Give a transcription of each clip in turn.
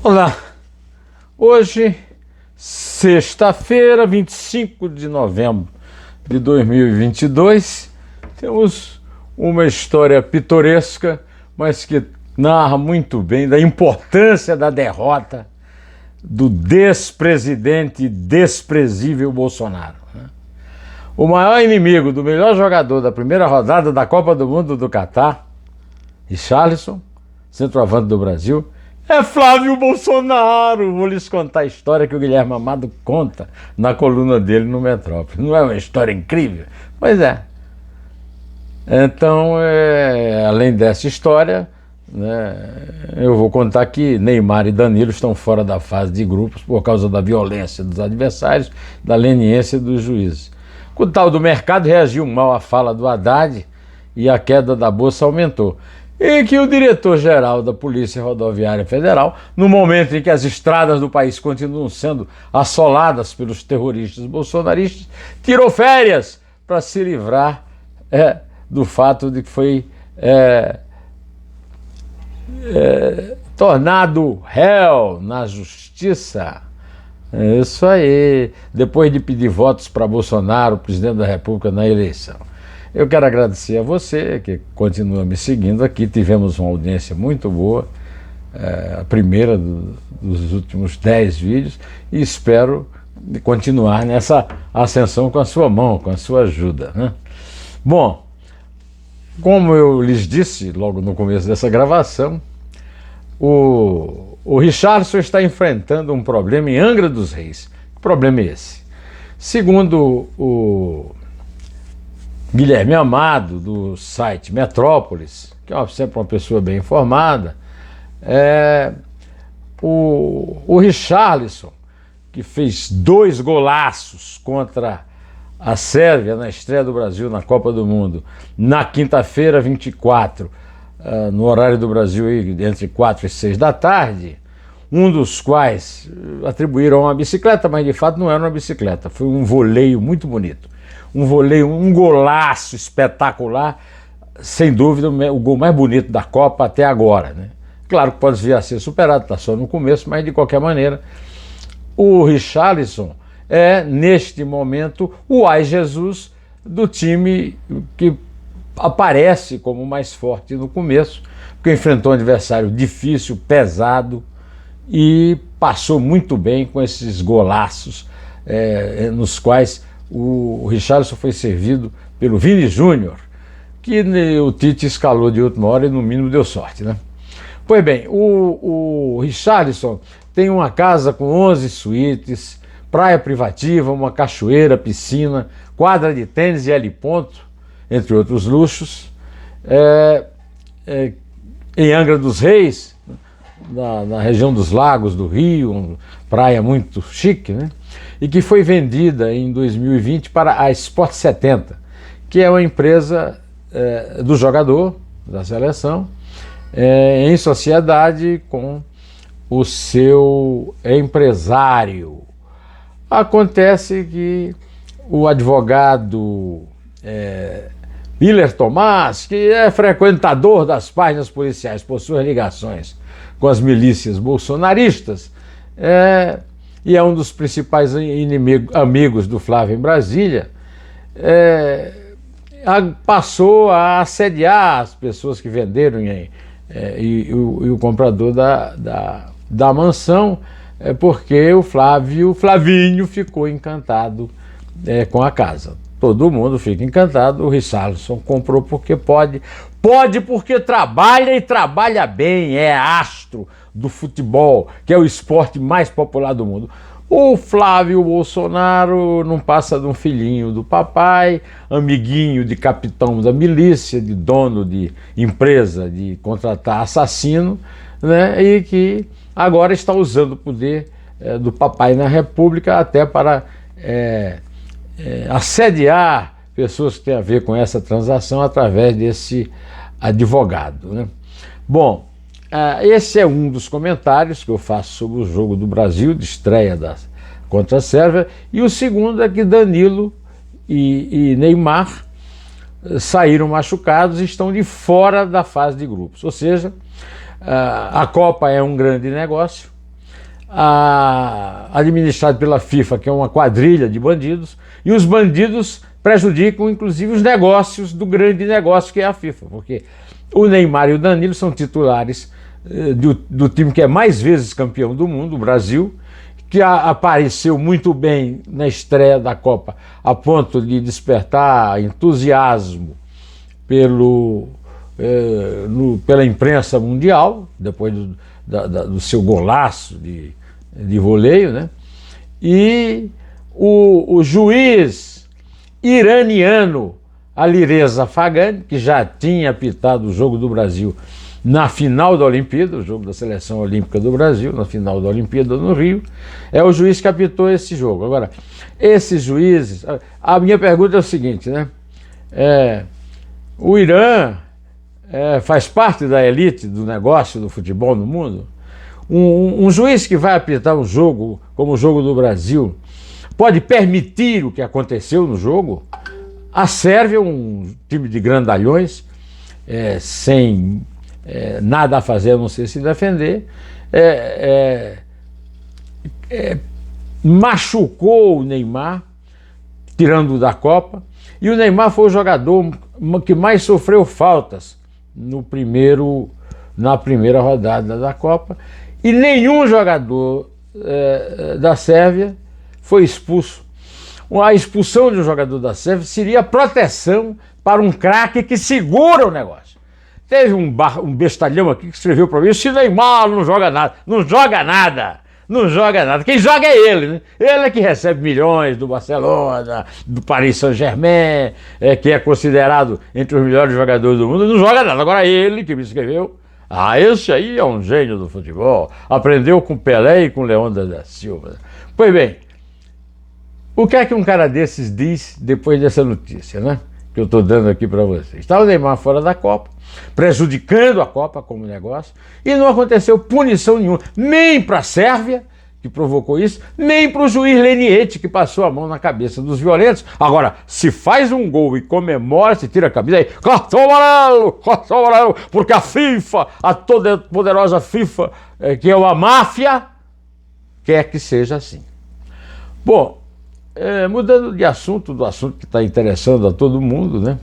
Olá, hoje, sexta-feira, 25 de novembro de 2022, temos uma história pitoresca, mas que narra muito bem da importância da derrota do despresidente desprezível Bolsonaro. O maior inimigo do melhor jogador da primeira rodada da Copa do Mundo do Catar, Richarlison, centroavante do Brasil, é Flávio Bolsonaro. Vou lhes contar a história que o Guilherme Amado conta na coluna dele no Metrópole. Não é uma história incrível? Pois é. Então, além dessa história, eu vou contar que Neymar e Danilo estão fora da fase de grupos por causa da violência dos adversários, da leniência dos juízes. O tal do mercado reagiu mal à fala do Haddad e a queda da bolsa aumentou. E que o diretor-geral da Polícia Rodoviária Federal, no momento em que as estradas do país continuam sendo assoladas pelos terroristas bolsonaristas, tirou férias para se livrar do fato de que foi tornado réu na justiça. Isso aí, depois de pedir votos para Bolsonaro, presidente da República, na eleição. Eu quero agradecer a você que continua me seguindo aqui. Tivemos uma audiência muito boa, a primeira dos últimos 10 vídeos, e espero continuar nessa ascensão com a sua mão, com a sua ajuda, né? Bom, como eu lhes disse logo no começo dessa gravação, o Richarlison está enfrentando um problema em Angra dos Reis. Que problema é esse? Segundo o Guilherme Amado, do site Metrópolis, que é sempre uma pessoa bem informada, o Richarlison, que fez 2 golaços contra a Sérvia na estreia do Brasil na Copa do Mundo, na quinta-feira 24, no horário do Brasil, entre 4 e 6 da tarde, um dos quais atribuíram a uma bicicleta, mas de fato não era uma bicicleta, foi um voleio muito bonito. Um voleio, um golaço espetacular, sem dúvida o gol mais bonito da Copa até agora, né? Claro que pode vir a ser superado, está só no começo, mas de qualquer maneira, o Richarlison é, neste momento, o Ai Jesus do time que aparece como o mais forte no começo, porque enfrentou um adversário difícil, pesado, e passou muito bem com esses golaços, nos quais o Richarlison foi servido pelo Vini Júnior, que o Tite escalou de última hora e no mínimo deu sorte, né? Pois bem, o Richarlison tem uma casa com 11 suítes, praia privativa, uma cachoeira, piscina, quadra de tênis e heliponto, entre outros luxos, em Angra dos Reis, na região dos Lagos do Rio, praia muito chique, né? E que foi vendida em 2020 para a Sport 70, que é uma empresa do jogador, da seleção, em sociedade com o seu empresário. Acontece que o advogado Miller Tomás, que é frequentador das páginas policiais por suas ligações com as milícias bolsonaristas, e é um dos principais amigos do Flávio em Brasília, passou a assediar as pessoas que venderam e o comprador da mansão, porque o Flavinho ficou encantado com a casa. Todo mundo fica encantado. O Richarlison comprou porque pode porque trabalha e trabalha bem, é astro do futebol, que é o esporte mais popular do mundo. O Flávio Bolsonaro não passa de um filhinho do papai, amiguinho de capitão da milícia, de dono de empresa de contratar assassino, né? E que agora está usando o poder do papai na República até para assediar pessoas que têm a ver com essa transação através desse advogado, né? Bom, esse é um dos comentários que eu faço sobre o jogo do Brasil, de estreia contra a Sérvia, e o segundo é que Danilo e Neymar saíram machucados e estão de fora da fase de grupos, ou seja, a Copa é um grande negócio, administrado pela FIFA, que é uma quadrilha de bandidos, e os bandidos prejudicam inclusive os negócios do grande negócio que é a FIFA, porque o Neymar e o Danilo são titulares do time que é mais vezes campeão do mundo, o Brasil, que apareceu muito bem na estreia da Copa, a ponto de despertar entusiasmo pela imprensa mundial, depois do seu golaço de voleio, né? E o juiz iraniano Alireza Fagani, que já tinha apitado o jogo do Brasil na final da Olimpíada, o jogo da Seleção Olímpica do Brasil, na final da Olimpíada no Rio, é o juiz que apitou esse jogo. Agora, esses juízes... A minha pergunta é o seguinte, né? O Irã faz parte da elite do negócio do futebol no mundo? Um juiz que vai apitar um jogo como o jogo do Brasil pode permitir o que aconteceu no jogo? A Sérvia, um time de grandalhões, sem nada a fazer a não ser se defender, machucou o Neymar, tirando-o da Copa, e o Neymar foi o jogador que mais sofreu faltas na primeira rodada da Copa, e nenhum jogador da Sérvia foi expulso. A expulsão de um jogador da Sérvia seria proteção para um craque que segura o negócio. Teve um bestalhão aqui que escreveu para mim: se Neymar não joga nada, não joga nada, não joga nada. Quem joga é ele, né? Ele é que recebe milhões do Barcelona, do Paris Saint-Germain, que é considerado entre os melhores jogadores do mundo, não joga nada. Agora ele que me escreveu: esse aí é um gênio do futebol, aprendeu com Pelé e com Leandro da Silva. Pois bem, o que é que um cara desses diz depois dessa notícia, né? Que eu estou dando aqui para vocês. Está o Neymar fora da Copa, prejudicando a Copa como negócio, e não aconteceu punição nenhuma, nem para a Sérvia, que provocou isso, nem para o juiz Leniete, que passou a mão na cabeça dos violentos. Agora, se faz um gol e comemora, se tira a camisa, aí, cartão amarelo, porque a FIFA, a toda poderosa FIFA, que é uma máfia, quer que seja assim. Bom, mudando de assunto, do assunto que está interessando a todo mundo, né?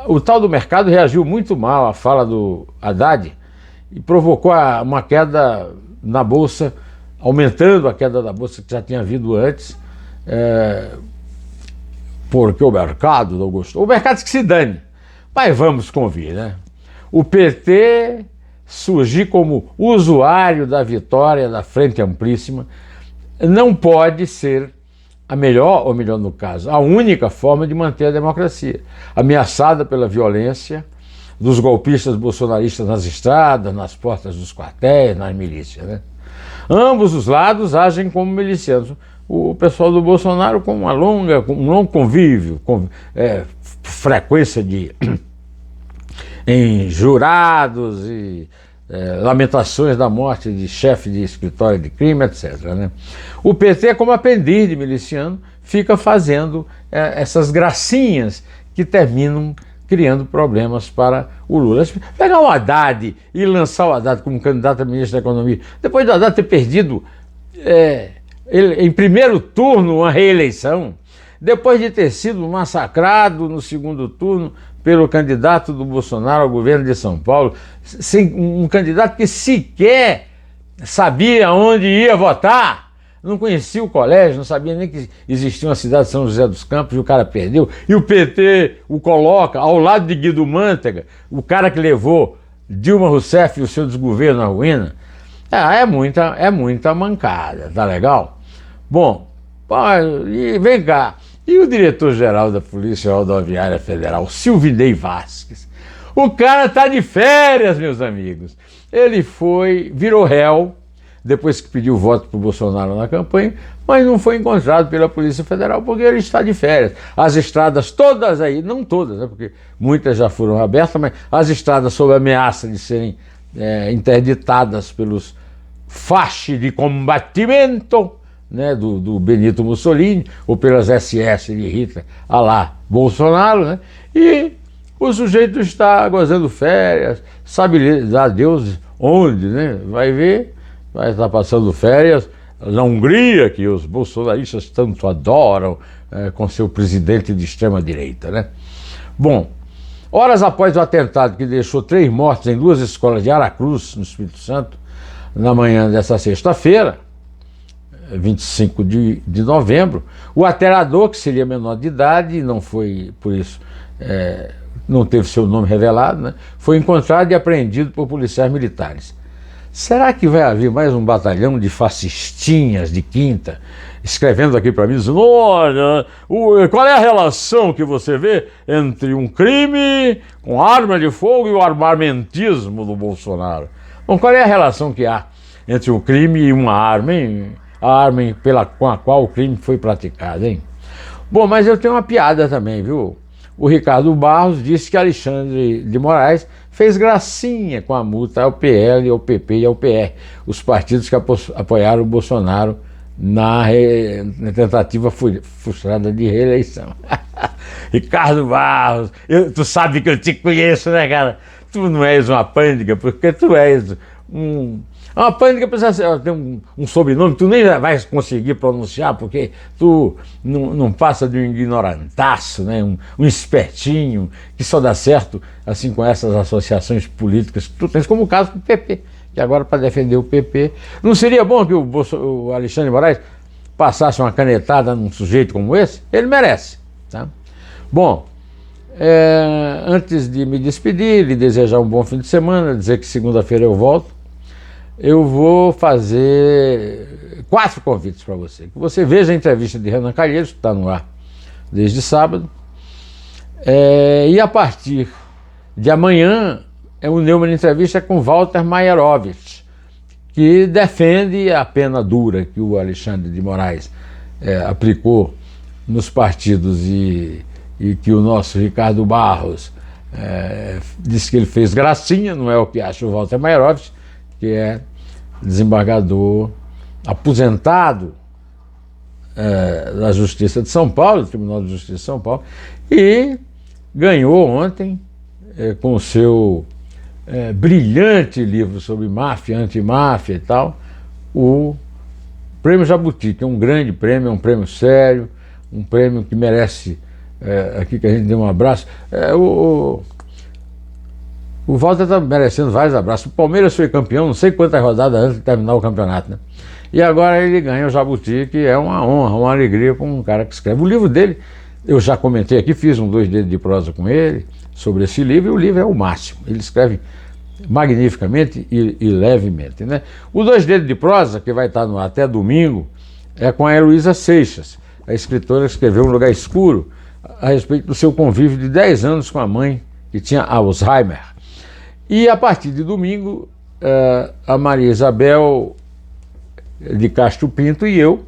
O tal do mercado reagiu muito mal à fala do Haddad e provocou uma queda na Bolsa, aumentando a queda da Bolsa que já tinha havido antes, porque o mercado não gostou. O mercado que se dane, mas vamos convir, né? O PT surgir como usuário da vitória da Frente Amplíssima não pode ser a melhor, ou melhor no caso, a única forma de manter a democracia, ameaçada pela violência dos golpistas bolsonaristas nas estradas, nas portas dos quartéis, nas milícias, né? Ambos os lados agem como milicianos. O pessoal do Bolsonaro com um longo convívio, frequência em jurados e lamentações da morte de chefe de escritório de crime, etc., né? O PT, como aprendiz de miliciano, fica fazendo essas gracinhas que terminam criando problemas para o Lula. Pegar o Haddad e lançar o Haddad como candidato a ministro da Economia, depois do Haddad ter perdido em primeiro turno uma reeleição, depois de ter sido massacrado no segundo turno pelo candidato do Bolsonaro ao governo de São Paulo, um candidato que sequer sabia onde ia votar, não conhecia o colégio, não sabia nem que existia uma cidade de São José dos Campos, e o cara perdeu, e o PT o coloca ao lado de Guido Mantega, o cara que levou Dilma Rousseff e o seu desgoverno à ruína. É muita mancada, tá legal? Bom, e vem cá, e o diretor-geral da Polícia Rodoviária Federal, Silvinei Vasquez? O cara tá de férias, meus amigos. Ele virou réu, depois que pediu voto para o Bolsonaro na campanha, mas não foi encontrado pela Polícia Federal porque ele está de férias. As estradas todas aí, não todas, né, porque muitas já foram abertas, mas as estradas sob ameaça de serem interditadas pelos fasci de combatimento, né, do Benito Mussolini, ou pelas SS de Hitler, a lá Bolsonaro, né, e o sujeito está gozando férias, sabe lá Deus onde, né? Vai ver, vai estar passando férias na Hungria, que os bolsonaristas tanto adoram, com seu presidente de extrema-direita, né? Bom, horas após o atentado que deixou 3 mortos em 2 escolas de Aracruz, no Espírito Santo, na manhã dessa sexta-feira, 25 de novembro, o atirador, que seria menor de idade, não foi, por isso, não teve seu nome revelado, né, foi encontrado e apreendido por policiais militares. Será que vai haver mais um batalhão de fascistinhas de quinta, escrevendo aqui para mim, dizendo, olha, qual é a relação que você vê entre um crime com arma de fogo e o armamentismo do Bolsonaro? Bom, qual é a relação que há entre um crime e uma arma, hein? A arma com a qual o crime foi praticado, hein? Bom, mas eu tenho uma piada também, viu? O Ricardo Barros disse que Alexandre de Moraes fez gracinha com a multa ao PL, ao PP e ao PR, os partidos que apoiaram o Bolsonaro na tentativa frustrada de reeleição. Ricardo Barros, tu sabe que eu te conheço, né, cara? Tu não és uma pândega, porque tu és uma pândega precisa ter um sobrenome, tu nem vai conseguir pronunciar, porque tu não passa de um ignorantaço, né? Um espertinho, que só dá certo assim com essas associações políticas que tu tens, como o caso do PP, que agora, para defender o PP, não seria bom que o Alexandre de Moraes passasse uma canetada num sujeito como esse? Ele merece, tá? Bom, antes de me despedir, lhe desejar um bom fim de semana, dizer que segunda-feira eu volto, eu vou fazer 4 convites para você. Que você veja a entrevista de Renan Calheiros, que está no ar desde sábado, e a partir de amanhã, o Neumann Entrevista com Walter Maierovitch, que defende a pena dura que o Alexandre de Moraes aplicou nos partidos e que o nosso Ricardo Barros disse que ele fez gracinha, não é o que acha o Walter Maierovitch, que é desembargador aposentado da Justiça de São Paulo, do Tribunal de Justiça de São Paulo, e ganhou ontem, com o seu brilhante livro sobre máfia, antimáfia e tal, o Prêmio Jabuti, que é um grande prêmio, é um prêmio sério, um prêmio que merece aqui que a gente dê um abraço. O Walter está merecendo vários abraços. O Palmeiras foi campeão, não sei quantas rodadas antes de terminar o campeonato, né? E agora ele ganha o Jabuti, que é uma honra, uma alegria para um cara que escreve. O livro dele, eu já comentei aqui, fiz 2 dedos de prosa com ele sobre esse livro, e o livro é o máximo. Ele escreve magnificamente e levemente, né? O 2 dedos de prosa, que vai estar no ar até domingo, é com a Heloísa Seixas, a escritora que escreveu Um Lugar Escuro, a respeito do seu convívio de 10 anos com a mãe, que tinha Alzheimer. E a partir de domingo, a Maria Isabel de Castro Pinto e eu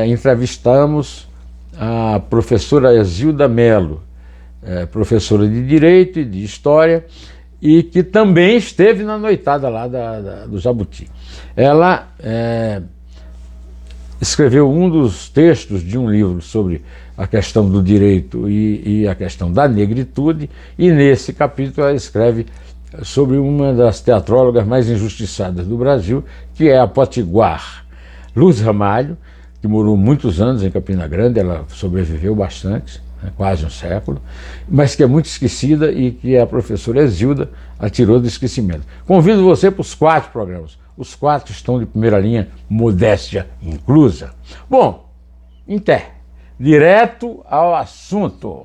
entrevistamos a professora Exilda Mello, professora de Direito e de História, e que também esteve na noitada lá do Jabuti. Ela escreveu um dos textos de um livro sobre a questão do direito e a questão da negritude, e nesse capítulo ela escreve sobre uma das teatrólogas mais injustiçadas do Brasil, que é a Potiguar. Luz Ramalho, que morou muitos anos em Campina Grande, ela sobreviveu bastante, quase um século, mas que é muito esquecida e que a professora Exilda a tirou do esquecimento. Convido você para os 4 programas. Os 4 estão de primeira linha, modéstia inclusa. Bom, direto ao assunto.